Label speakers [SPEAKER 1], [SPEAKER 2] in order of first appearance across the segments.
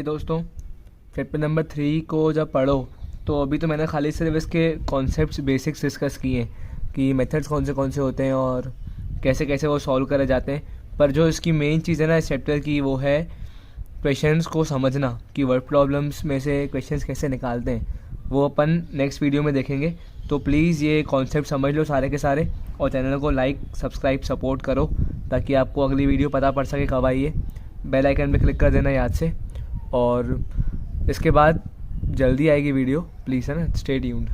[SPEAKER 1] दोस्तों, chapter number 3 को जब पढ़ो तो अभी तो मैंने खाली सिर्फ इसके कॉन्सेप्ट्स बेसिक्स डिस्कस किए हैं कि मेथड्स कौन से होते हैं और कैसे कैसे वो सॉल्व करे जाते हैं। पर जो इसकी मेन चीज़ है ना इस चैप्टर की, वो है क्वेश्चंस को समझना कि वर्ड प्रॉब्लम्स में से क्वेश्चंस कैसे निकालते हैं। वो अपन नेक्स्ट वीडियो में देखेंगे। तो प्लीज़ ये कॉन्सेप्ट समझ लो सारे के सारे, और चैनल को लाइक सब्सक्राइब सपोर्ट करो ताकि आपको अगली वीडियो पता पड़ सके कब आई है। बेल आइकन पे क्लिक कर देना याद से, और इसके बाद जल्दी आएगी वीडियो, प्लीज़ है ना, स्टे ट्यून्ड।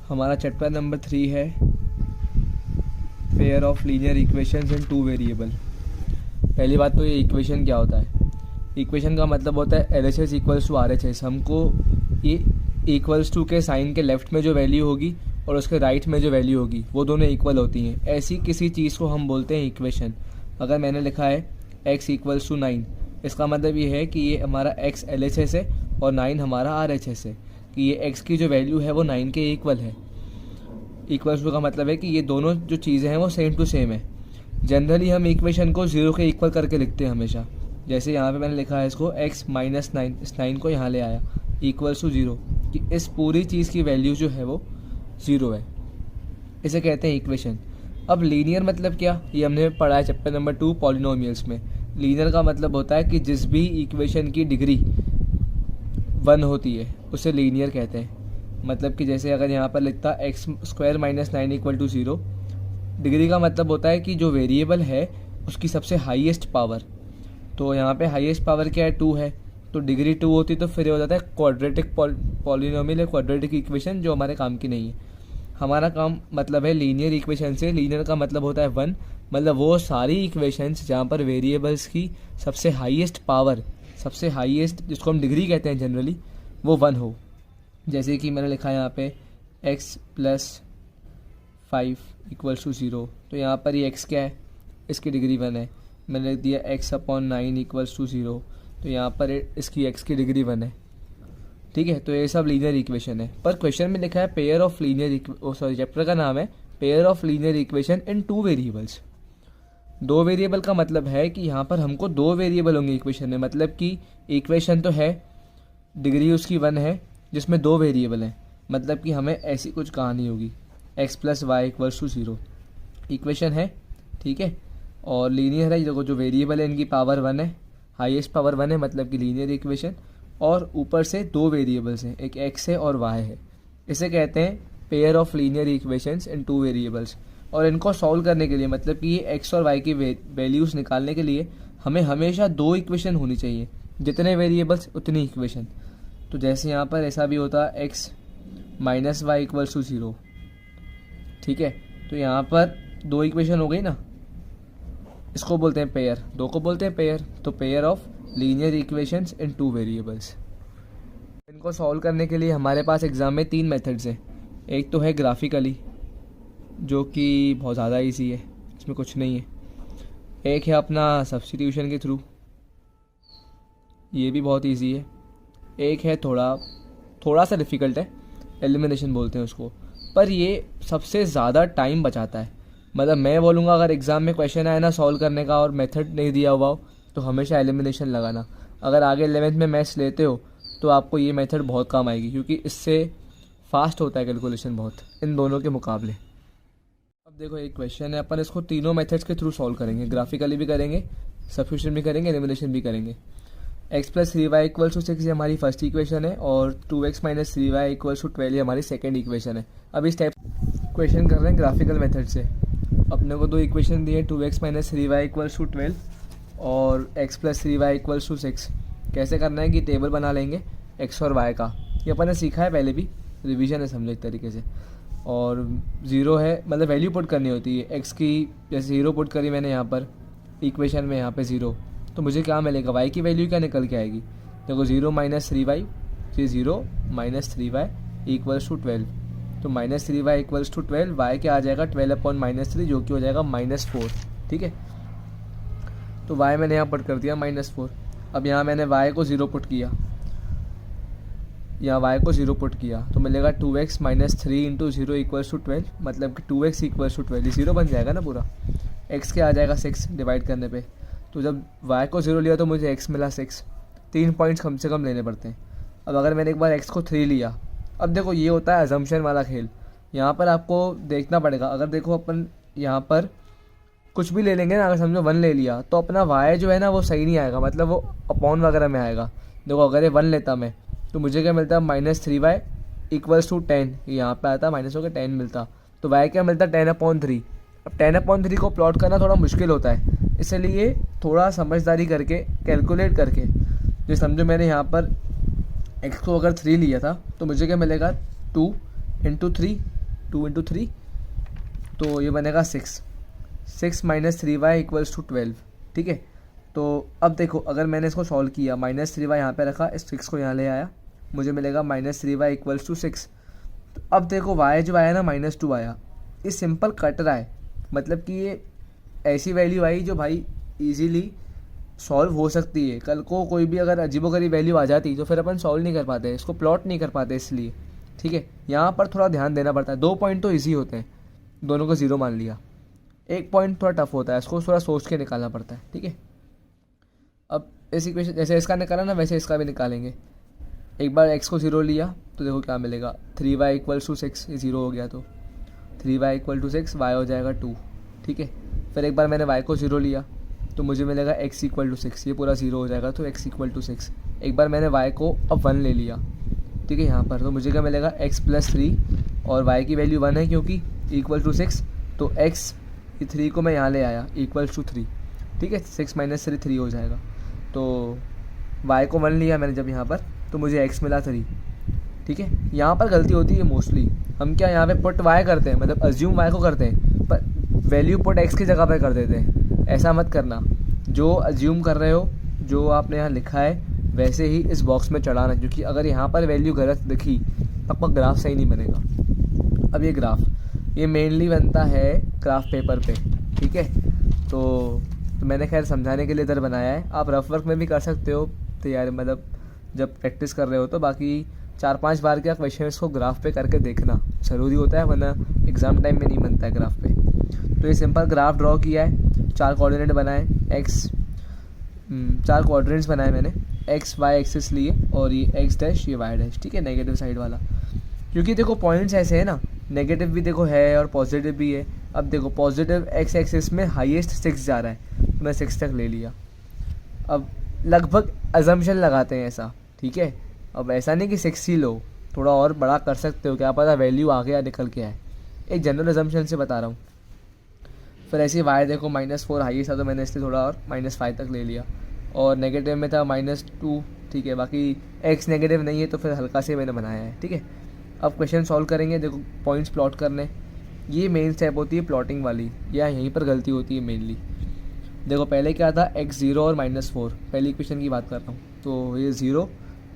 [SPEAKER 1] हमारा चैप्टर नंबर 3 है pair of linear equations in 2 variable. पहली बात तो ये इक्वेशन क्या होता है। इक्वेशन का मतलब होता है LHS इक्वल्स टू RHS। हमको ये इक्वल्स टू के साइन के लेफ्ट में जो वैल्यू होगी और उसके राइट में जो वैल्यू होगी वो दोनों इक्वल होती हैं। ऐसी किसी चीज़ को हम बोलते हैं इक्वेशन। अगर मैंने लिखा है x इक्वल्स टू 9, इसका मतलब ये है कि ये हमारा x LHS है और 9 हमारा RHS है, कि ये x की जो वैल्यू है वो 9 के इक्वल है। इक्वल्स टू का मतलब है कि ये दोनों जो चीज़ें हैं वो सेम टू सेम है। जनरली हम इक्वेशन को 0 के इक्वल करके लिखते हैं हमेशा। जैसे यहाँ पे मैंने लिखा है इसको x माइनस 9, इस 9 को यहाँ ले आया इक्वल्स टू 0, कि इस पूरी चीज़ की वैल्यू जो है वो 0 है। इसे कहते हैं इक्वेशन। अब लीनियर मतलब क्या, ये हमने पढ़ा है चैप्टर नंबर 2 पॉलिनोमियल्स में। लीनियर का मतलब होता है कि जिस भी इक्वेशन की डिग्री 1 होती है उसे लीनियर कहते हैं। मतलब कि जैसे अगर यहाँ पर लिखता x square minus 9 equal to 0, degree का मतलब होता है कि जो वेरिएबल है उसकी सबसे हाईएस्ट पावर। तो यहाँ पे हाईएस्ट पावर क्या है, 2 है, तो डिग्री 2 होती तो फिर ये हो जाता है क्वाड्रेटिक पॉलिनोमियल या क्वाड्रेटिक इक्वेशन, जो हमारे काम की नहीं है। हमारा काम मतलब है लीनियर इक्वेशन से। लीनियर का मतलब होता है 1, मतलब वो सारी इक्वेशंस जहाँ पर वेरिएबल्स की सबसे हाईएस्ट पावर, सबसे हाईएस्ट जिसको हम डिग्री कहते हैं जनरली, वो 1 हो। जैसे कि मैंने लिखा है यहाँ पे x प्लस 5 इक्वल्स टू 0, तो यहाँ पर ये x क्या है, इसकी डिग्री 1 है। मैंने लिख दिया x अपॉन 9 इक्वल्स टू 0, तो यहाँ पर इसकी x की डिग्री 1 है। ठीक है, तो ये सब लीनियर इक्वेशन है। पर क्वेश्चन में लिखा है पेयर ऑफ लीनियर, चैप्टर का नाम है pair of linear equation in 2 variables. 2 variable का मतलब है कि यहाँ पर हमको 2 वेरिएबल होंगे इक्वेशन में। मतलब कि इक्वेशन तो है, डिग्री उसकी 1 है, जिसमें 2 वेरिएबल हैं। मतलब कि हमें ऐसी कुछ कहानी होगी x plus Y equals to 0 equation है। ठीक है, और लीनियर है। देखो जो वेरिएबल है इनकी पावर 1 है, हाईएस्ट पावर 1 है, मतलब कि लीनियर इक्वेशन। और ऊपर से 2 वेरिएबल्स हैं, एक x है और y है। इसे कहते हैं pair of linear equations in 2 variables. और इनको सॉल्व करने के लिए, मतलब कि ये x और y की वैल्यूज़ निकालने के लिए हमें हमेशा 2 इक्वेशन होनी चाहिए। जितने वेरिएबल्स उतनी इक्वेशन। तो जैसे यहाँ पर ऐसा भी होता है x minus Y equals to 0। ठीक है, तो यहाँ पर 2 इक्वेशन हो गई ना, इसको बोलते हैं पेयर, 2 को बोलते हैं पेयर। तो pair of linear equations in 2 variables. इनको सॉल्व करने के लिए हमारे पास एग्ज़ाम में 3 मेथड्स हैं। एक तो है ग्राफिकली, जो कि बहुत ज़्यादा इजी है, इसमें कुछ नहीं है। एक है अपना सब्स्टिट्यूशन के थ्रू, ये भी बहुत इजी है। एक है थोड़ा सा डिफ़िकल्ट है, एलिमिनेशन बोलते हैं उसको, पर ये सबसे ज़्यादा टाइम बचाता है। मतलब मैं बोलूँगा अगर एग्ज़ाम में क्वेश्चन आए ना सॉल्व करने का और मेथड नहीं दिया हुआ हो तो हमेशा एलिमिनेशन लगाना। अगर आगे 11th में मैथ्स लेते हो तो आपको ये मेथड बहुत काम आएगी, क्योंकि इससे फास्ट होता है कैलकुलेशन बहुत, इन दोनों के मुकाबले। अब देखो एक क्वेश्चन है, अपन इसको तीनों मेथड्स के थ्रू सॉल्व करेंगे। ग्राफिकली भी करेंगे, सब्स्टिट्यूशन भी करेंगे, एलिमिनेशन भी करेंगे। x plus 3y equals to 6 ये हमारी फर्स्ट इक्वेशन है, और 2x minus 3y equals to 12 ये हमारी सेकेंड इक्वेशन है। अब इस टाइप क्वेश्चन कर रहे हैं ग्राफिकल मेथड से। अपने को 2 इक्वेशन दिए, 2x minus 3y equals to 12 और x plus 3y equals to 6। कैसे करना है कि टेबल बना लेंगे x और y का, ये अपन ने सीखा है पहले भी, रिवीजन है समझो एक तरीके से। और 0 है, मतलब वैल्यू पुट करनी होती है x की। जैसे 0 पुट करी मैंने यहाँ पर इक्वेशन में, यहाँ पे 0, तो मुझे क्या मिलेगा, y की वैल्यू क्या निकल के आएगी। देखो 0 माइनस 3y, फिर 0 माइनस 3y इक्वल्स टू 12, तो minus 3y equals to 12, y क्या आ जाएगा 12 अपॉन माइनस 3, जो कि हो जाएगा -4। ठीक है, तो y मैंने यहाँ पुट कर दिया -4। अब यहाँ मैंने y को 0 पुट किया, यहाँ y को 0 पुट किया, तो मिलेगा 2x minus 3 into 0 equals to 12, मतलब कि 2x इक्वल्स टू 12, 0 बन जाएगा ना पूरा। x क्या आ जाएगा 6 डिवाइड करने पे, तो जब y को 0 लिया तो मुझे x मिला 6, 3 पॉइंट्स कम से कम लेने पड़ते हैं। अब अगर मैंने एक बार x को 3 लिया, अब देखो ये होता है अजम्पशन वाला खेल। यहाँ पर आपको देखना पड़ेगा, अगर देखो अपन यहाँ पर कुछ भी ले लेंगे ना, अगर समझो 1 ले लिया तो अपना y जो है ना वो सही नहीं आएगा, मतलब वो अपॉन वगैरह में आएगा। देखो अगर ये 1 लेता मैं तो मुझे क्या मिलता है -3y इक्वल्स टू 10, यहाँ पे आता माइनस होकर 10 मिलता, तो y क्या मिलता 10/3। अब 10/3 को प्लॉट करना थोड़ा मुश्किल होता है, इसलिए थोड़ा समझदारी करके कैलकुलेट करके, जो समझो मैंने यहाँ पर x को अगर 3 लिया था तो मुझे क्या मिलेगा 2 × 3, 2 × 3 तो ये बनेगा 6 - 3y इक्वल्स टू 12। ठीक है, तो अब देखो अगर मैंने इसको सॉल्व किया, -3y यहाँ पे रखा, इस 6 को यहाँ ले आया, मुझे मिलेगा -3y इक्वल्स टू 6। तो अब देखो y जो आया ना -2 आया, ये सिंपल कट रहा है, मतलब कि ये ऐसी वैल्यू आई जो भाई इजीली सॉल्व हो सकती है। कल को कोई भी अगर अजीबोगरीब वैल्यू आ जाती तो फिर अपन सॉल्व नहीं कर पाते, इसको प्लॉट नहीं कर पाते, इसलिए ठीक है यहाँ पर थोड़ा ध्यान देना पड़ता है। 2 पॉइंट तो ईजी होते हैं, दोनों को 0 मान लिया, 1 पॉइंट थोड़ा टफ होता है, इसको थोड़ा सोच के निकालना पड़ता है। ठीक है, अब इस इक्वेशन जैसे इसका निकाला ना वैसे इसका भी निकालेंगे। एक बार x को 0 लिया तो देखो क्या मिलेगा 3y इक्वल्स टू 6, ये 0 हो गया तो 3y इक्वल टू 6, y हो जाएगा 2। ठीक है, फिर एक बार मैंने y को 0 लिया तो मुझे मिलेगा x इक्वल टू 6, ये पूरा 0 हो जाएगा तो x इक्वल टू 6। एक बार मैंने y को अब 1 ले लिया, ठीक है यहाँ पर, तो मुझे क्या मिलेगा x + 3 और y की वैल्यू 1 है क्योंकि इक्वल टू 6, तो x 3 को मैं यहाँ ले आया इक्वल्स टू 3। ठीक है, 6 - 3 3 हो जाएगा, तो y को 1 लिया मैंने जब यहाँ पर तो मुझे x मिला 3। ठीक है, यहाँ पर गलती होती है मोस्टली, हम क्या यहाँ पे पुट y करते हैं, मतलब अज्यूम y को करते हैं पर वैल्यू पुट x की जगह पर कर देते हैं। ऐसा मत करना, जो अज्यूम कर रहे हो, जो आपने यहाँ लिखा है वैसे ही इस बॉक्स में चढ़ाना, क्योंकि अगर यहाँ पर वैल्यू गलत दिखी तो आपका ग्राफ सही नहीं बनेगा। अब ये ग्राफ ये मेनली बनता है ग्राफ पेपर पे। ठीक है, तो मैंने खैर समझाने के लिए इधर बनाया है, आप रफ वर्क में भी कर सकते हो तैयारी, मतलब जब प्रैक्टिस कर रहे हो तो। बाकी 4-5 बार के क्वेश्चन को ग्राफ पे करके देखना ज़रूरी होता है, वरना एग्ज़ाम टाइम में नहीं बनता है ग्राफ पे। तो ये सिंपल ग्राफ ड्रॉ किया है, 4 कोऑर्डिनेट बनाए, 4 कोऑर्डिनेट्स बनाए मैंने, x y एक्सिस लिए और ये x डैश ये y डैश। ठीक है, नेगेटिव साइड वाला, क्योंकि देखो पॉइंट्स ऐसे है ना, नेगेटिव भी देखो है और पॉजिटिव भी है। अब देखो पॉजिटिव x एक्सिस में हाईएस्ट 6 जा रहा है, तो मैं 6 तक ले लिया। अब लगभग अजम्पशन लगाते हैं ऐसा, ठीक है, अब ऐसा नहीं कि 6 ही लो, थोड़ा और बड़ा कर सकते हो, क्या पता वैल्यू आगे या निकल के आए, एक जनरल अजम्पशन से बता रहा हूँ। फिर ऐसे y देखो -4 हाईएस्ट था तो मैंने इसलिए थोड़ा और -5 तक ले लिया, और नेगेटिव में था -2। ठीक है, बाकी x नेगेटिव नहीं है तो फिर हल्का से मैंने बनाया है। ठीक है, अब क्वेश्चन सॉल्व करेंगे। देखो पॉइंट्स प्लॉट करने, ये मेन स्टेप होती है प्लॉटिंग वाली, या यहीं पर गलती होती है मेनली। देखो पहले क्या था x 0 और -4, पहली इक्वेशन की बात कर रहा हूँ, तो ये 0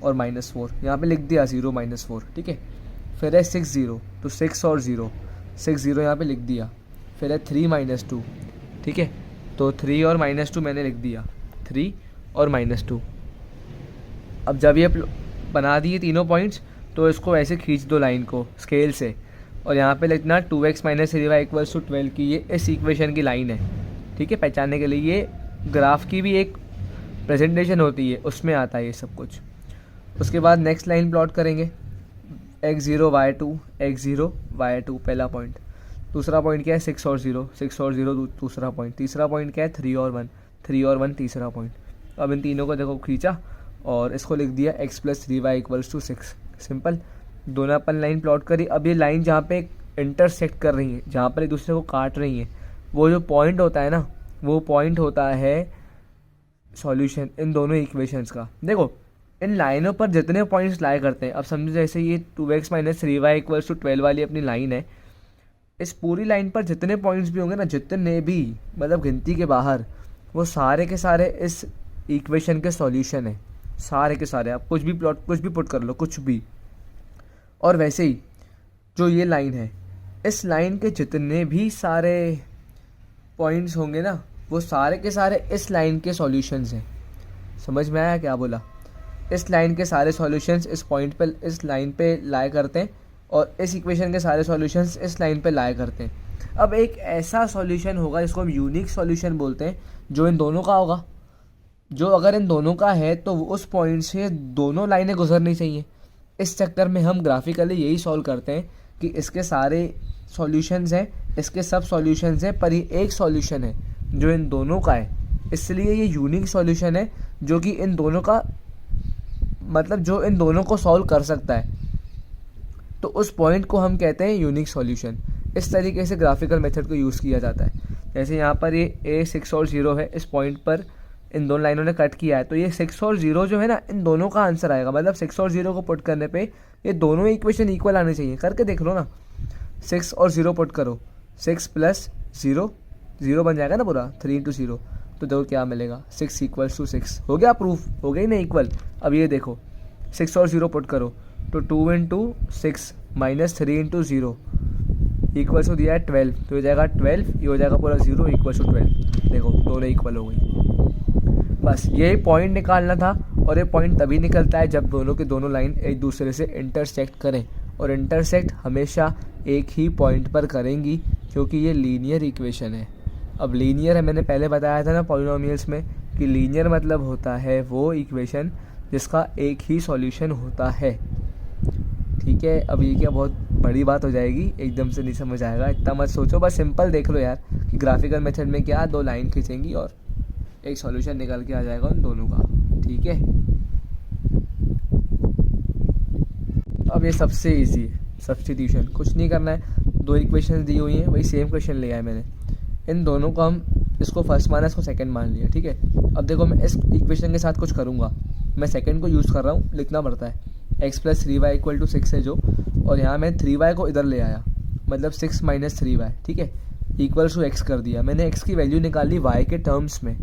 [SPEAKER 1] और -4 यहाँ पे लिख दिया 0 -4। ठीक है, फिर है 6 0, तो 6 और 0, 6 0 यहाँ पे लिख दिया। फिर है 3 - 2। ठीक है, तो 3 और -2 मैंने लिख दिया, 3 और -2। अब जब ये बना दिए तीनों पॉइंट्स तो इसको ऐसे खींच दो लाइन को स्केल से, और यहाँ पे लिखना 2x - 3y इक्वल्स टू 12 की ये इस इक्वेशन की लाइन है। ठीक है, पहचानने के लिए ये ग्राफ की भी एक प्रेजेंटेशन होती है, उसमें आता है ये सब कुछ। उसके बाद नेक्स्ट लाइन प्लॉट करेंगे, x0 y2 x0 y2 पहला पॉइंट। दूसरा पॉइंट क्या है 6 और 0, 6 और 0 दूसरा पॉइंट। तीसरा पॉइंट क्या है 3 और 1, 3 और 1 तीसरा पॉइंट। अब इन तीनों को देखो खींचा और इसको लिख दिया x + 3y equals to 6। Simple, दोनों अपन लाइन प्लॉट करी। अब ये लाइन जहाँ पे इंटरसेक्ट कर रही है, जहाँ पर एक दूसरे को काट रही हैं, वो जो पॉइंट होता है ना, वो पॉइंट होता है सॉल्यूशन इन दोनों इक्वेशंस का। देखो इन लाइनों पर जितने पॉइंट्स लाई करते हैं, अब समझो जैसे ये 2x - 3y इक्वल्स टू 12 वाली अपनी लाइन है, इस पूरी लाइन पर जितने पॉइंट्स भी होंगे ना, जितने भी मतलब गिनती के बाहर, वो सारे के सारे इस इक्वेशन के सॉल्यूशन है, सारे के सारे। आप कुछ भी प्लॉट कुछ भी पुट कर लो, कुछ भी। और वैसे ही जो ये लाइन है, इस लाइन के जितने भी सारे पॉइंट्स होंगे ना, वो सारे के सारे इस लाइन के सॉल्यूशंस हैं। समझ में आया क्या बोला? इस लाइन के सारे सॉल्यूशंस इस पॉइंट पे, इस लाइन पे लाई करते हैं, और इस इक्वेशन के सारे सॉल्यूशंस इस लाइन पे लाई करते हैं। अब एक ऐसा सॉल्यूशन होगा जिसको हम यूनिक सॉल्यूशन बोलते हैं, जो इन दोनों का होगा। जो अगर इन दोनों का है तो उस पॉइंट से दोनों लाइनें गुजरनी चाहिए। इस चक्कर में हम ग्राफिकली यही सॉल्व करते हैं कि इसके सारे सॉल्यूशंस हैं, इसके सब सॉल्यूशंस हैं, पर ये एक सॉल्यूशन है जो इन दोनों का है, इसलिए ये यूनिक सॉल्यूशन है जो कि इन दोनों का मतलब जो इन दोनों को सॉल्व कर सकता है। तो उस पॉइंट को हम कहते हैं यूनिक सॉल्यूशन। इस तरीके से ग्राफिकल मेथड को यूज़ किया जाता है। जैसे यहाँ पर ये 6 और 0 है, इस पॉइंट पर इन दोनों लाइनों ने कट किया है, तो ये 6 और 0 जो है ना, इन दोनों का आंसर आएगा। मतलब 6 और 0 को पुट करने पे ये दोनों इक्वेशन इक्वल आने चाहिए। करके देख लो ना, 6 और 0 पुट करो, 6 प्लस 0, 0 बन जाएगा ना पूरा, 3 इंटू 0, तो देखो क्या मिलेगा, 6 इक्वल्स टू 6। हो गया प्रूफ, हो गई ना इक्वल। अब ये देखो 6 और 0 पुट करो तो 2 into 6 minus 3 into 0 equals to दिया है 12, तो हो जाएगा 12, ये हो जाएगा पूरा 0 इक्वल्स टू 12। देखो दोनों इक्वल हो गई। बस यही पॉइंट निकालना था, और ये पॉइंट तभी निकलता है जब दोनों के दोनों लाइन एक दूसरे से इंटरसेक्ट करें, और इंटरसेक्ट हमेशा एक ही पॉइंट पर करेंगी क्योंकि ये लीनियर इक्वेशन है। अब लीनियर है, मैंने पहले बताया था ना पॉलिनोमियल्स में कि लीनियर मतलब होता है वो इक्वेशन जिसका एक ही सॉल्यूशन होता है। ठीक है, अब ये क्या बहुत बड़ी बात हो जाएगी, एकदम से नहीं समझ आएगा, इतना मत सोचो, बस सिंपल देख लो यार कि ग्राफिकल मेथड में क्या दो लाइन खींचेंगी और एक सॉल्यूशन निकल के आ जाएगा उन दोनों का। ठीक है, अब ये सबसे इजी है, सब्स्टिट्यूशन। कुछ नहीं करना है, दो इक्वेशन दी हुई हैं, वही सेम क्वेश्चन ले आया मैंने, इन दोनों को हम इसको फर्स्ट माना, इसको सेकंड मान लिया। ठीक है, अब देखो मैं इस इक्वेशन के साथ कुछ करूँगा, मैं सेकंड को यूज़ कर रहा हूँ, लिखना पड़ता है। x plus 3y equal to 6 है जो, और यहाँ मैं 3y को इधर ले आया, मतलब 6 माइनस 3y। ठीक है, इक्वल्स टू x कर दिया, मैंने x की वैल्यू निकाली y के टर्म्स में।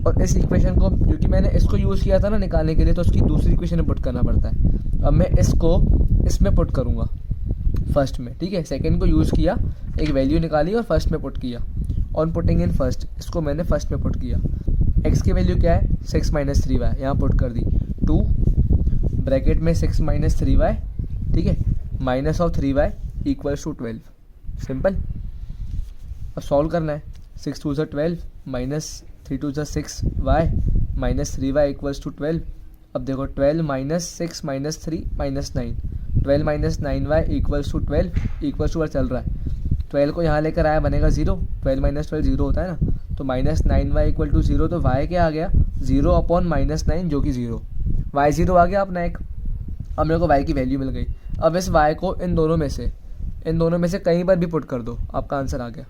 [SPEAKER 1] और इस इक्वेशन को, क्योंकि मैंने इसको यूज़ किया था ना निकालने के लिए, तो उसकी दूसरी इक्वेशन में पुट करना पड़ता है। अब मैं इसको इसमें पुट करूँगा फर्स्ट में। ठीक है, सेकंड को यूज़ किया, एक वैल्यू निकाली और फर्स्ट में पुट किया। ऑन पुटिंग इन फर्स्ट, इसको मैंने फर्स्ट में पुट किया। x की वैल्यू क्या है, 6 माइनस 3y, यहाँ पुट कर दी, 2 ब्रैकेट में 6 माइनस 3y, ठीक है, minus of 3y equals to 12। Simple. अब सॉल्व करना है, 6 2 12 minus 3 2 6y minus 3y equals to 12। अब देखो 12 minus 6 minus 3 minus 9, 12 minus 9y equals to 12, equals to चल रहा है, 12 को यहाँ लेकर आया बनेगा 0, 12 माइनस 12 0 होता है ना, तो माइनस 9y इक्वल टू 0, तो y क्या आ गया, 0 अपॉन माइनस 9 जो कि 0, y 0 आ गया अपना एक। अब मेरे को y की वैल्यू मिल गई। अब इस y को इन दोनों में से कहीं पर भी पुट कर दो, आपका आंसर आ गया।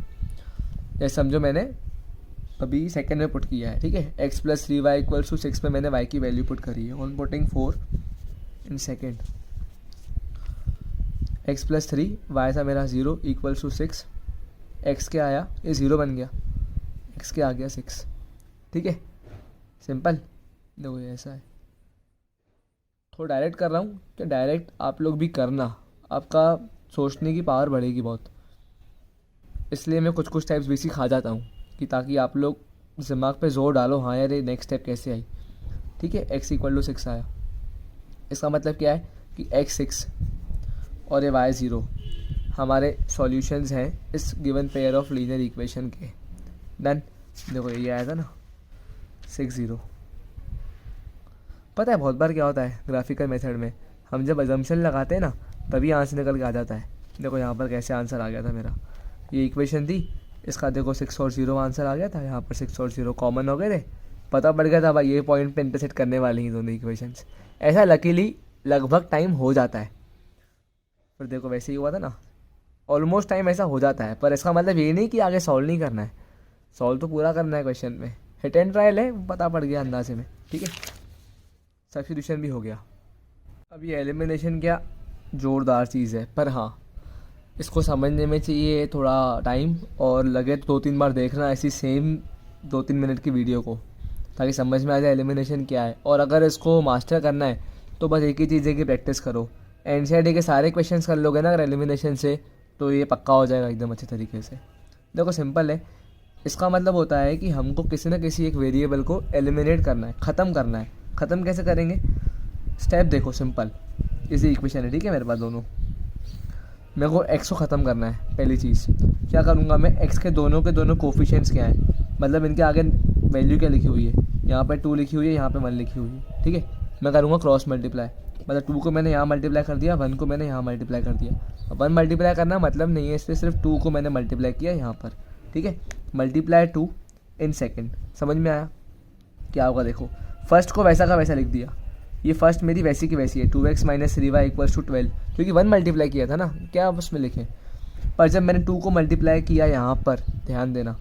[SPEAKER 1] ये समझो मैंने अभी सेकंड में पुट किया है। ठीक है, x plus 3y equals to 6 में मैंने y की वैल्यू पुट करी है। On putting 4 in second, x plus 3 y था मेरा 0 इक्वल्स टू 6, x क्या आया, ये 0 बन गया, x क्या आ गया 6। ठीक है, सिंपल। देखो ये ऐसा है, थोड़ा डायरेक्ट कर रहा हूँ, तो डायरेक्ट आप लोग भी करना, आपका सोचने की पावर बढ़ेगी बहुत, इसलिए मैं कुछ कुछ टाइप्स भी सिखा जाता हूँ कि ताकि आप लोग दिमाग पे जोर डालो, हाँ यार ये नेक्स्ट स्टेप कैसे आई। ठीक है, x इक्वल टू 6 आया, इसका मतलब क्या है कि x 6 और ये y 0 हमारे सॉल्यूशंस हैं इस given pair of linear equation के। डन। देखो ये आया था ना 6 0। पता है बहुत बार क्या होता है ग्राफिकल मेथड में, हम जब अजम्पशन लगाते हैं ना तभी आंसर निकल के आ जाता है। देखो यहाँ पर कैसे आंसर आ गया था मेरा, ये इक्वेशन थी, इसका देखो 6 और 0 आंसर आ गया था, यहाँ पर 6 और 0 कॉमन हो गए थे, पता पड़ गया था भाई ये पॉइंट पे इंटरसेक्ट करने वाली हैं दोनों इक्वेशंस। ऐसा लकीली लगभग टाइम हो जाता है, पर देखो वैसे ही हुआ था ना, ऑलमोस्ट टाइम ऐसा हो जाता है, पर इसका मतलब ये नहीं कि आगे सॉल्व नहीं करना है, सॉल्व तो पूरा करना है क्वेश्चन में। हिट एंड ट्रायल है, पता पड़ गया अंदाजे में। ठीक है, सब्स्टिट्यूशन भी हो गया। अब ये एलिमिनेशन क्या ज़ोरदार चीज़ है, पर हाँ इसको समझने में चाहिए थोड़ा टाइम, और लगे तो 2-3 बार देखना ऐसी सेम 2-3 मिनट की वीडियो को, ताकि समझ में आ जाए एलिमिनेशन क्या है। और अगर इसको मास्टर करना है तो बस एक ही चीज़ है कि प्रैक्टिस करो। एनसीईआरटी के सारे क्वेश्चंस कर लोगे ना अगर एलिमिनेशन से, तो ये पक्का हो जाएगा एकदम अच्छे तरीके से। देखो सिंपल है, इसका मतलब होता है कि हमको किसी न किसी एक वेरिएबल को एलिमिनेट करना है, ख़त्म करना है। ख़त्म कैसे करेंगे, स्टेप देखो, सिंपल इसी इक्वेशन है। ठीक है, मेरे पास दोनों, मेरे को x को ख़त्म करना है। पहली चीज़ क्या करूँगा मैं, x के दोनों कोफिशिएंट्स क्या हैं, मतलब इनके आगे वैल्यू क्या लिखी हुई है, यहाँ पे 2 लिखी हुई है, यहाँ पे 1 लिखी हुई है, ठीक है। मैं करूँगा क्रॉस मल्टीप्लाई, मतलब 2 को मैंने यहाँ मल्टीप्लाई कर दिया, 1 को मैंने यहाँ मल्टीप्लाई कर दिया। अब 1 मल्टीप्लाई करना मतलब नहीं है, इसलिए सिर्फ 2 को मैंने मल्टीप्लाई किया यहाँ पर, ठीक है। मल्टीप्लाई 2 इन सेकेंड, समझ में आया क्या होगा? देखो फर्स्ट को वैसा का वैसा लिख दिया, ये फर्स्ट मेरी वैसी की वैसी है, 2x - 3y = 12, क्योंकि 1 मल्टीप्लाई किया था ना, क्या आप उसमें लिखें। पर जब मैंने 2 को मल्टीप्लाई किया यहाँ पर, ध्यान देना,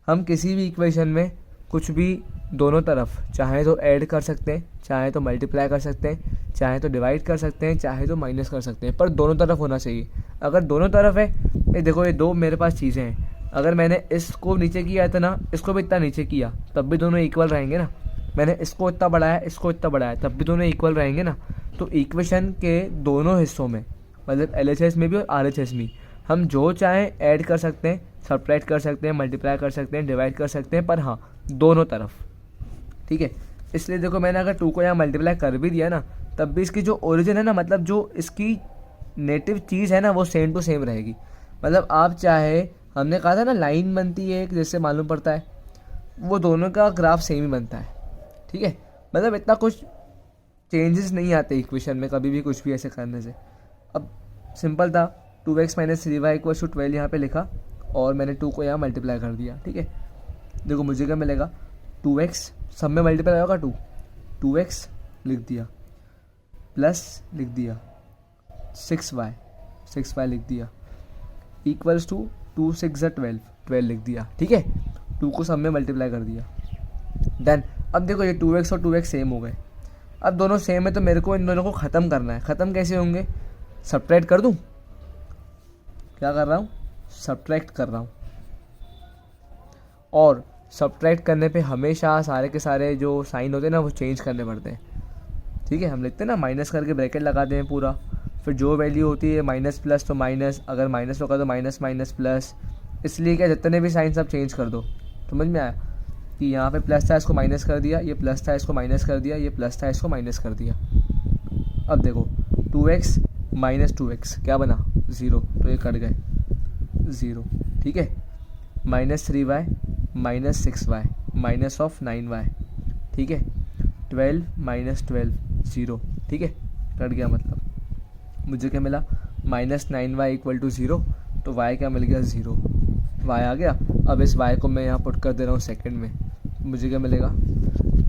[SPEAKER 1] हम किसी भी इक्वेशन में कुछ भी दोनों तरफ चाहे तो ऐड कर सकते हैं, चाहे तो मल्टीप्लाई कर सकते हैं, चाहे तो डिवाइड कर सकते हैं, चाहे तो माइनस कर सकते हैं, पर दोनों तरफ होना चाहिए। अगर दोनों तरफ है, ये देखो ये 2 मेरे पास चीज़ें हैं, अगर मैंने इसको नीचे किया था ना, इसको भी इतना नीचे किया, तब भी दोनों इक्वल रहेंगे ना। मैंने इसको इतना बढ़ाया, इसको इतना बढ़ाया, तब भी दोनों इक्वल रहेंगे ना। तो इक्वेशन के दोनों हिस्सों में, मतलब LHS में भी और RHS में, हम जो चाहें ऐड कर सकते हैं, सब्ट्रैक्ट कर सकते हैं, मल्टीप्लाई कर सकते हैं, डिवाइड कर सकते हैं, पर हाँ दोनों तरफ, ठीक है। इसलिए देखो मैंने अगर 2 को यहाँ मल्टीप्लाई कर भी दिया ना, तब भी इसकी जो ओरिजिन है ना, मतलब जो इसकी नेटिव चीज़ है ना, वो सेम टू सेम रहेगी। मतलब आप चाहे, हमने कहा था ना लाइन बनती है एक, जैसे मालूम पड़ता है, वो दोनों का ग्राफ सेम ही बनता है, ठीक है। मतलब इतना कुछ चेंजेस नहीं आते इक्वेशन में कभी भी, कुछ भी ऐसे करने से। अब सिंपल था, 2x - 3y = 12 यहाँ पे लिखा, और मैंने 2 को यहाँ मल्टीप्लाई कर दिया, ठीक है। देखो मुझे क्या मिलेगा, 2x सब में मल्टीप्लाई होगा 2x लिख दिया, प्लस लिख दिया 6y लिख दिया, इक्वल्स टू 2 × 6 = 12 लिख दिया, ठीक है। 2 को सब में मल्टीप्लाई कर दिया, देन अब देखो ये 2x और 2x सेम हो गए। अब दोनों सेम है तो मेरे को इन दोनों को ख़त्म करना है। ख़त्म कैसे होंगे? सब्ट्रैक्ट कर दूं? क्या कर रहा हूँ? सब्ट्रैक्ट कर रहा हूँ। और सब्ट्रैक्ट करने पे हमेशा सारे के सारे जो साइन होते हैं ना, वो चेंज करने पड़ते हैं, ठीक है। हम लिखते हैं ना माइनस करके ब्रैकेट लगाते हैं पूरा, फिर जो वैल्यू होती है माइनस प्लस तो माइनस, अगर माइनस होगा तो माइनस माइनस प्लस, इसलिए क्या जितने भी साइन सब चेंज कर दो। समझ में आया कि यहाँ पे प्लस था इसको माइनस कर दिया, ये प्लस था इसको माइनस कर दिया, ये प्लस था इसको माइनस कर दिया। अब देखो 2x - 2x क्या बना? 0, तो ये कट गए 0, ठीक है। -3y - 6y -9y, ठीक है। 12 - 12 0, ठीक है, कट गया। मतलब मुझे क्या मिला? -9y = 0, तो y क्या मिल गया? 0, y आ गया। अब इस y को मैं यहाँ पुट कर दे रहा हूँ सेकंड में, मुझे क्या मिलेगा?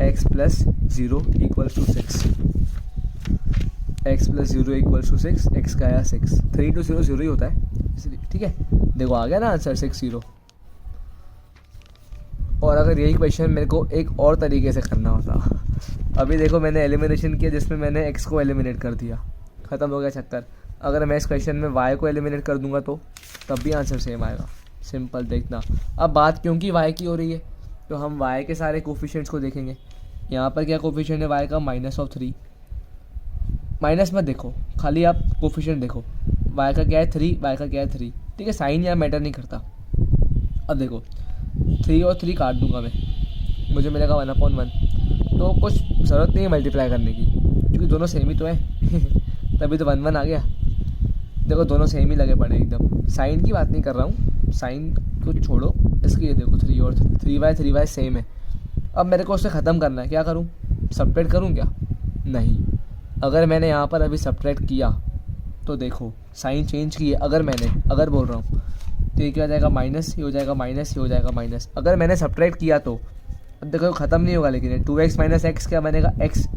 [SPEAKER 1] x + 0 = 6, x + 0 = 6, x का आया 6, 3 × 0 0 ही होता है इसलिए, ठीक है। देखो आ गया ना आंसर 6 0। और अगर यही क्वेश्चन मेरे को एक और तरीके से करना होता, अभी देखो मैंने एलिमिनेशन किया जिसमें मैंने x को एलिमिनेट कर दिया, ख़त्म हो गया चक्कर। अगर मैं इस क्वेश्चन में y को एलिमिनेट कर दूंगा तो तब भी आंसर सेम आएगा। सिंपल, देखना। अब बात क्योंकि y की हो रही है तो हम y के सारे कोफिशिएंट्स को देखेंगे। यहाँ पर क्या कोफिशिएंट है y का? -3। माइनस मत देखो, खाली आप कोफिशिएंट देखो। y का क्या है? 3, y का क्या है? 3, ठीक है। साइन यहाँ मैटर नहीं करता। अब देखो 3 और 3 काट दूंगा मैं, मुझे मिलेगा 1/1। तो कुछ ज़रूरत नहीं है मल्टीप्लाई करने की, क्योंकि दोनों सेम ही तो है तभी तो 1 1 आ गया। देखो दोनों सेम ही लगे पड़े एकदम। साइन की बात नहीं कर रहा हूँ, साइन को छोड़ो, इसके ये देखो 3 और 3y सेम है। अब मेरे को उससे ख़त्म करना है, क्या करूँ? सब्ट्रैक्ट करूँ क्या? नहीं। अगर मैंने यहाँ पर अभी सब्ट्रैक्ट किया तो देखो साइन चेंज किए, अगर बोल रहा हूँ तो ये क्या हो जाएगा? माइनस, ये हो जाएगा माइनस, ये हो जाएगा माइनस। अगर मैंने सब्ट्रैक्ट किया तो अब देखो ख़त्म नहीं होगा, लेकिन 2x - x क्या बनेगा? x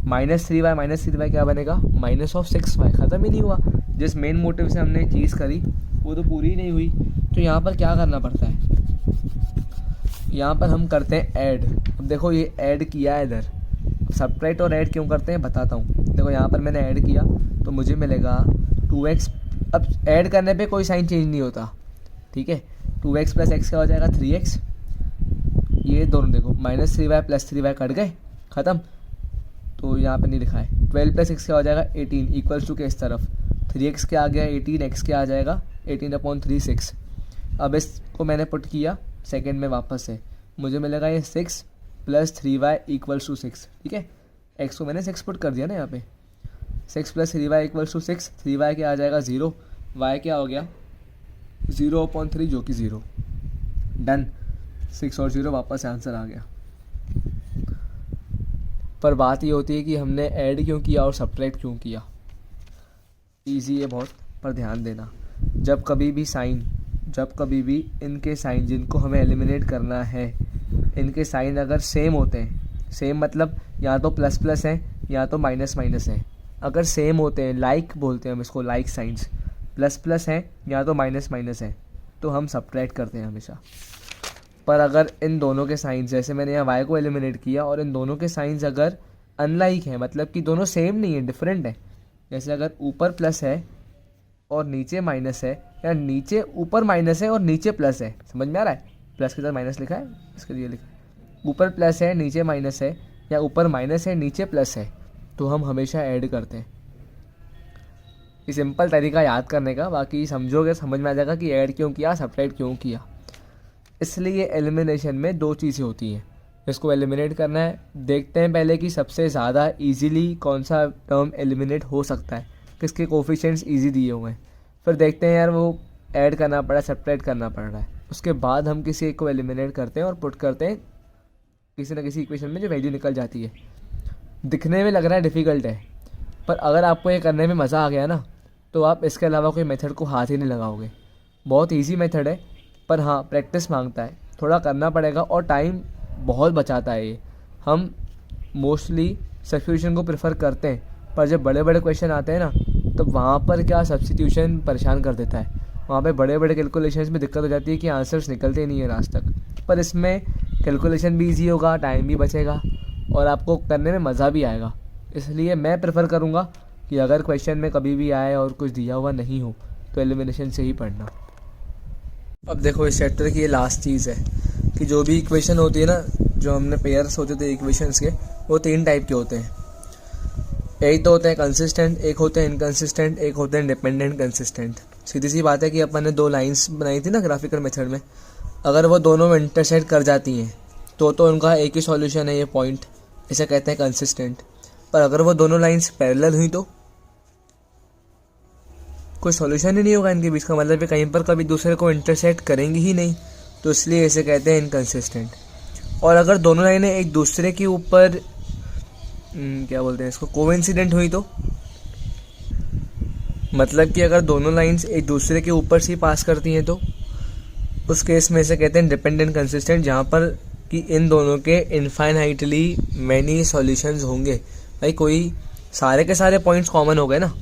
[SPEAKER 1] -3y क्या बनेगा? -6y। ख़त्म ही नहीं हुआ। जिस मेन मोटिव से हमने चीज़ करी वो तो पूरी ही नहीं हुई। तो यहाँ पर क्या करना पड़ता है? यहाँ पर हम करते हैं ऐड। अब देखो ये ऐड किया है इधर, सब्ट्रैक्ट और ऐड क्यों करते हैं बताता हूँ। देखो यहाँ पर मैंने ऐड किया तो मुझे मिलेगा 2x। अब ऐड करने पे कोई साइन चेंज नहीं होता, ठीक है। 2x + x क्या हो जाएगा? 3x। ये दोनों देखो -3y + 3y कट गए, ख़त्म। तो यहाँ पे नहीं लिखा है। 12 + 6 क्या हो जाएगा? 18, इक्वल्स टू के इस तरफ 3x क्या आ गया? 18, x क्या आ जाएगा? 18/3 6। अब इसको मैंने पुट किया सेकेंड में वापस से, मुझे मिलेगा ये 6 + 3y = 6, ठीक है। x को मैंने 6 पुट कर दिया ना यहाँ पे, 6 + 3y = 6। 3y क्या आ जाएगा? 0, y क्या हो गया? 0/3 जो कि 0। डन। 6 और 0 वापस आंसर आ गया। पर बात ये होती है कि हमने ऐड क्यों किया और सब्ट्रैक्ट क्यों किया। ईजी है बहुत, पर ध्यान देना, जब कभी भी इनके साइन जिनको हमें एलिमिनेट करना है, इनके साइन अगर सेम होते हैं, सेम मतलब या तो प्लस प्लस है या तो माइनस माइनस है, अगर सेम होते हैं, लाइक बोलते हैं हम इसको, लाइक साइंस, प्लस प्लस है या तो माइनस माइनस है, तो हम सब्ट्रैक्ट करते हैं हमेशा। पर अगर इन दोनों के साइंस, जैसे मैंने यहाँ y को एलिमिनेट किया, और इन दोनों के साइंस अगर अनलाइक है, मतलब कि दोनों सेम नहीं है, डिफरेंट है, जैसे अगर ऊपर प्लस है और नीचे माइनस है, या नीचे ऊपर माइनस है और नीचे प्लस है, समझ में आ रहा है, प्लस के साथ माइनस लिखा है, इसके लिए लिखा है, ऊपर प्लस है नीचे माइनस है, या ऊपर माइनस है नीचे प्लस है, तो हम हमेशा ऐड करते हैं। ये सिंपल तरीका याद करने का, बाकी समझोगे समझ में आ जाएगा कि ऐड क्यों किया, सब्ट्रैक्ट क्यों किया। इसलिए एलिमिनेशन में दो चीज़ें होती हैं, इसको एलिमिनेट करना है, देखते हैं पहले कि सबसे ज़्यादा इजीली कौन सा टर्म एलिमिनेट हो सकता है, किसके कोफिशिएंट्स इजी दिए हुए हैं, फिर देखते हैं यार वो ऐड करना पड़ा, सब्ट्रैक्ट करना पड़ रहा है, उसके बाद हम किसी एक को एलिमिनेट करते हैं और पुट करते हैं किसी न किसी इक्वेशन में जो वैल्यू निकल जाती है। दिखने में लग रहा है डिफ़िकल्ट है, पर अगर आपको ये करने में मज़ा आ गया ना, तो आप इसके अलावा कोई मेथड को हाथ ही नहीं लगाओगे। बहुत ईजी मेथड है, पर हाँ प्रैक्टिस मांगता है, थोड़ा करना पड़ेगा और टाइम बहुत बचाता है ये। हम मोस्टली सब्स्टिट्यूशन को प्रेफर करते हैं, पर जब बड़े बड़े क्वेश्चन आते हैं ना, तो वहाँ पर क्या सब्स्टिट्यूशन परेशान कर देता है, वहाँ पे बड़े बड़े कैलकुलेशंस में दिक्कत हो जाती है कि आंसर्स निकलते नहीं है लास्ट तक। पर इसमें कैलकुलेशन भी ईजी होगा, टाइम भी बचेगा और आपको करने में मज़ा भी आएगा। इसलिए मैं प्रेफर करूँगा कि अगर क्वेश्चन में कभी भी आए और कुछ दिया हुआ नहीं हो तो एलिमिनेशन से ही पढ़ना। अब देखो इस चैप्टर की ये लास्ट चीज़ है कि जो भी इक्वेशन होती है ना, जो हमने पेयर्स होते थे इक्वेशंस के, वो 3 टाइप के होते हैं। एक तो होते हैं कंसिस्टेंट, एक होते हैं इनकंसिस्टेंट, एक होते हैं डिपेंडेंट कंसिस्टेंट। सीधी सी बात है कि अपन ने 2 लाइंस बनाई थी ना ग्राफिकल मेथड में, अगर वो दोनों इंटरसेक्ट कर जाती हैं तो उनका एक ही सॉल्यूशन है, ये पॉइंट, इसे कहते हैं कंसिस्टेंट। पर अगर वो दोनों लाइंस पैरेलल हुई तो कोई सॉल्यूशन ही नहीं होगा इनके बीच का, मतलब कहीं पर कभी दूसरे को इंटरसेक्ट करेंगी ही नहीं, तो इसलिए इसे कहते हैं इनकंसिस्टेंट। और अगर दोनों लाइनें एक दूसरे के ऊपर क्या बोलते हैं इसको, कोइंसिडेंट हुई तो, मतलब कि अगर दोनों लाइंस एक दूसरे के ऊपर से पास करती हैं तो उस केस में इसे कहते हैं डिपेंडेंट कंसिस्टेंट, जहाँ पर कि इन दोनों के इनफाइनाइटली मैनी सॉल्यूशंस होंगे। भाई कोई सारे के सारे पॉइंट्स कॉमन हो गए ना,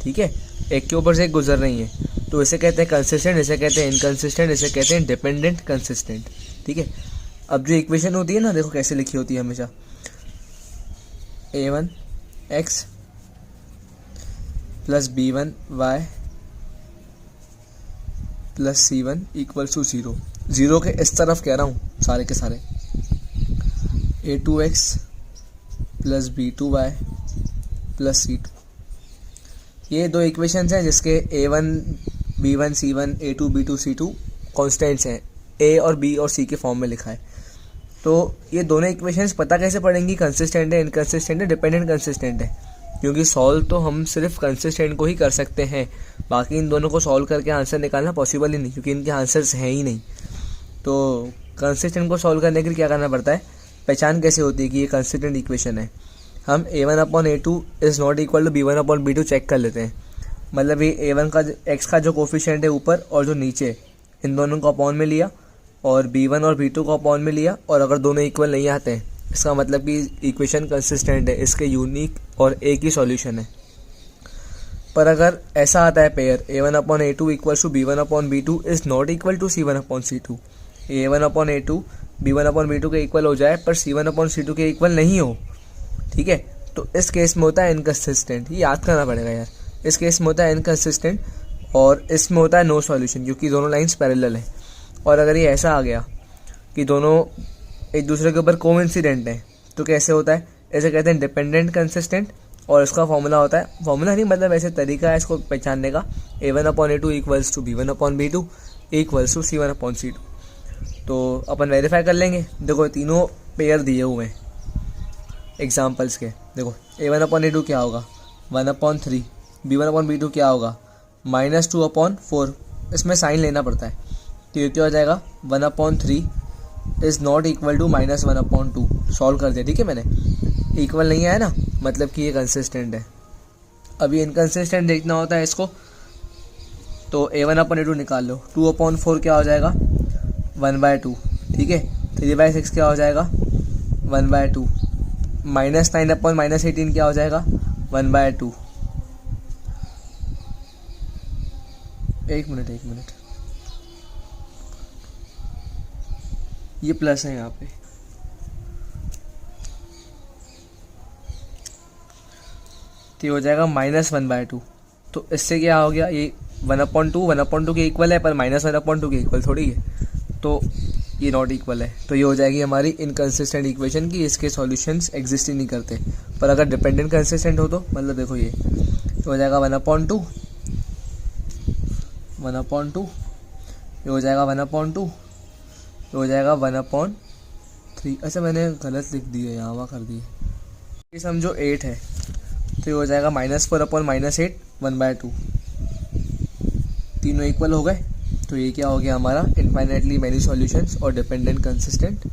[SPEAKER 1] ठीक है, एक के ऊपर से एक गुजर रही है, तो इसे कहते हैं कंसिस्टेंट, इसे कहते हैं इनकंसिस्टेंट, इसे कहते हैं डिपेंडेंट कंसिस्टेंट। ठीक है, अब जो इक्वेशन होती है ना, देखो कैसे लिखी होती है हमेशा, a1x plus b1y plus c1 equals to 0। 0 के इस तरफ कह रहा हूँ सारे के सारे, a2x plus b2y plus c2। ये 2 इक्वेशंस हैं जिसके a1 b1 c1 a2 b2 c2 constants हैं, a और b और c के फॉर्म में लिखा है। तो ये दोनों इक्वेशंस पता कैसे पड़ेंगी, कंसिस्टेंट है, इनकंसिस्टेंट है, डिपेंडेंट कंसिस्टेंट है, क्योंकि सॉल्व तो हम सिर्फ कंसिस्टेंट को ही कर सकते हैं, बाकी इन दोनों को सॉल्व करके आंसर निकालना पॉसिबल ही नहीं, क्योंकि इनके आंसर्स हैं ही नहीं। तो कंसिस्टेंट को सॉल्व करने के लिए क्या करना पड़ता है, पहचान कैसे होती है कि ये कंसिस्टेंट इक्वेशन है, हम a1/a2 is not equal to b1/b2 check कर लेते हैं। मतलब ये a1 का x का जो कोफिशिएंट है ऊपर और जो नीचे, इन दोनों को अपॉन में लिया और b1 और b2 को अपॉन में लिया, और अगर दोनों इक्वल नहीं आते हैं इसका मतलब कि इक्वेशन कंसिस्टेंट है, इसके यूनिक और एक ही सॉल्यूशन है। पर अगर ऐसा आता है pair a1/a2 equals to b1/b2 is not equal to c1/c2, a1/a2 b1/b2 के इक्वल हो जाए पर c1/c2 के इक्वल नहीं हो, ठीक है, तो इस केस में होता है इनकंसिस्टेंट। ये याद करना पड़ेगा यार, इस केस में होता है इनकंसिस्टेंट और इसमें होता है नो सॉल्यूशन, क्योंकि दोनों लाइंस पैरेलल हैं। और अगर ये ऐसा आ गया कि दोनों एक दूसरे के ऊपर कोइंसिडेंट हैं, तो कैसे होता है, ऐसे कहते हैं डिपेंडेंट कंसिस्टेंट, और इसका फॉर्मूला होता है, फॉर्मूला नहीं मतलब ऐसे तरीका है इसको पहचानने का, a1/a2 equals to b1/b2 equals to c1/c2। तो अपन वेरीफाई कर लेंगे। देखो तीनों पेयर दिए हुए हैं एग्जाम्पल्स के, देखो a1/a2 क्या होगा 1/3, b1/b2 क्या होगा -2/4, इसमें साइन लेना पड़ता है, तो ये क्या हो जाएगा 1/3 is not equal to -1/2, solve कर दिया, ठीक है मैंने। इक्वल नहीं आया ना, मतलब कि ये कंसिस्टेंट है। अभी इनकंसिस्टेंट देखना होता है इसको, तो A1/A2 निकाल लो। 2/4 क्या हो जाएगा, 1/2, ठीक है। 3/6 क्या हो जाएगा, 1/2। -9/-18 क्या हो जाएगा, 1/2। एक मिनट, ये प्लस है यहाँ पे, तो ये हो जाएगा -1/2। तो इससे क्या हो गया, ये 1/2 के इक्वल है, पर -1/2 के इक्वल थोड़ी है, तो ये नॉट इक्वल है। तो ये हो जाएगी हमारी इनकंसिस्टेंट इक्वेशन की, इसके सॉल्यूशंस एग्जिस्ट ही नहीं करते। पर अगर डिपेंडेंट कंसिस्टेंट हो तो मतलब देखो ये हो जाएगा 1/2, ये हो जाएगा 1/2, ये हो जाएगा 1/3। अच्छा मैंने गलत लिख दिया, यहाँ वहाँ कर दिए। ये समझो 8 है, तो ये हो जाएगा -4/-8, 1/2। तीनों इक्वल हो गए, तो ये क्या हो गया हमारा, इनफाइनाइटली मैनी सॉल्यूशंस और डिपेंडेंट कंसिस्टेंट।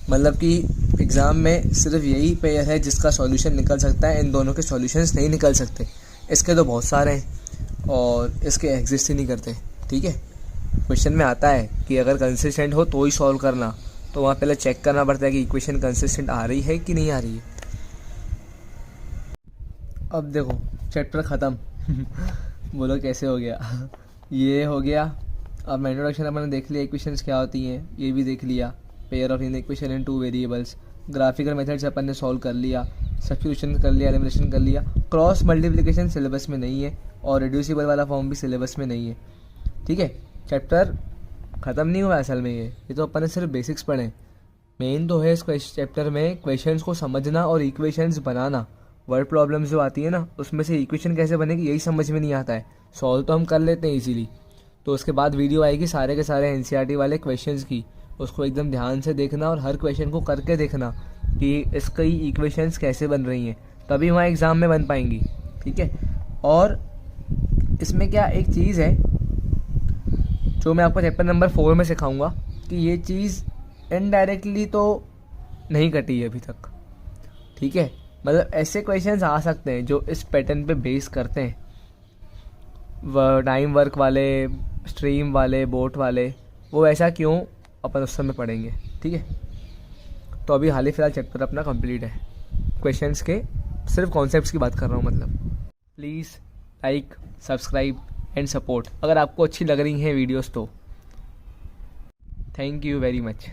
[SPEAKER 1] मतलब कि एग्ज़ाम में सिर्फ यही पेयर है जिसका सॉल्यूशन निकल सकता है, इन दोनों के सॉल्यूशंस नहीं निकल सकते। इसके तो बहुत सारे हैं और इसके एग्जिस्ट ही नहीं करते, ठीक है। क्वेश्चन में आता है कि अगर कंसिस्टेंट हो तो ही सॉल्व करना, तो वहाँ पहले चेक करना पड़ता है कि इक्वेशन कंसिस्टेंट आ रही है कि नहीं आ रही है। अब देखो चैप्टर ख़त्म बोलो कैसे हो गया ये हो गया। अब इंट्रोडक्शन अपने देख लिया, इक्वेशंस क्या होती हैं ये भी देख लिया, pair of in equation in 2 variables, graphical method से अपन ने सॉल्व कर लिया, सब्स्टिट्यूशन कर लिया, एलिमिनेशन कर लिया। क्रॉस मल्टीप्लिकेशन सिलेबस में नहीं है और रिड्यूसिबल वाला फॉर्म भी सिलेबस में नहीं है, ठीक है। चैप्टर ख़त्म नहीं हुआ असल में, ये तो अपन ने सिर्फ बेसिक्स पढ़े। मेन तो है इस चैप्टर में क्वेश्चंस को समझना और इक्वेशंस बनाना। वर्ड प्रॉब्लम्स जो आती है ना, उसमें से इक्वेशन कैसे बनेगी यही समझ में नहीं आता है। सॉल्व तो हम कर लेते हैं इजीली, तो उसके बाद वीडियो आएगी सारे के सारे एनसीईआरटी वाले क्वेश्चंस की, उसको एकदम ध्यान से देखना और हर क्वेश्चन को करके देखना कि इसकी इक्वेशंस कैसे बन रही हैं, तभी वहाँ एग्ज़ाम में बन पाएंगी, ठीक है। और इसमें क्या एक चीज़ है जो मैं आपको चैप्टर नंबर 4 में सिखाऊंगा, कि ये चीज़ इनडायरेक्टली तो नहीं कटी है अभी तक, ठीक है। मतलब ऐसे क्वेश्चंस आ सकते हैं जो इस पैटर्न पे बेस करते हैं, टाइम वर्क वाले, स्ट्रीम वाले, बोट वाले, वो ऐसा क्यों अपन उस समय पढ़ेंगे, ठीक है। तो अभी हाल ही फिलहाल चैप्टर अपना कंप्लीट है, क्वेश्चंस के सिर्फ कॉन्सेप्ट्स की बात कर रहा हूँ। मतलब please like, subscribe and support अगर आपको अच्छी लग रही हैं वीडियोस तो। Thank you very much.